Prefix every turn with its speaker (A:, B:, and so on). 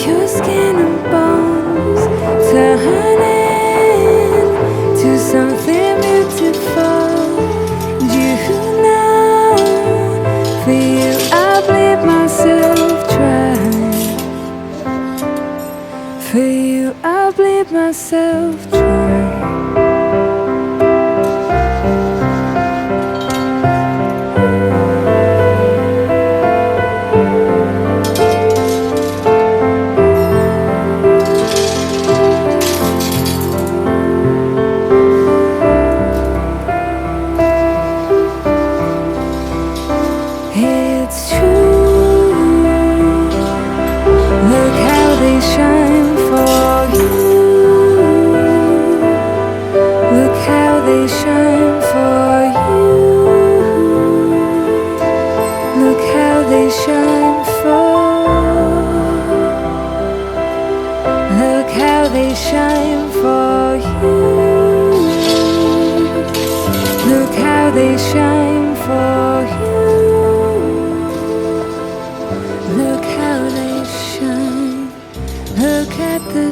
A: your skin and bones, turning to something beautiful. You know, for you I bleed myself dry. For you I bleed myself dry. It's true. Look how they shine for you. Look how they shine for you. Look how they shine for. Look how they shine for you. Look how they shine for you.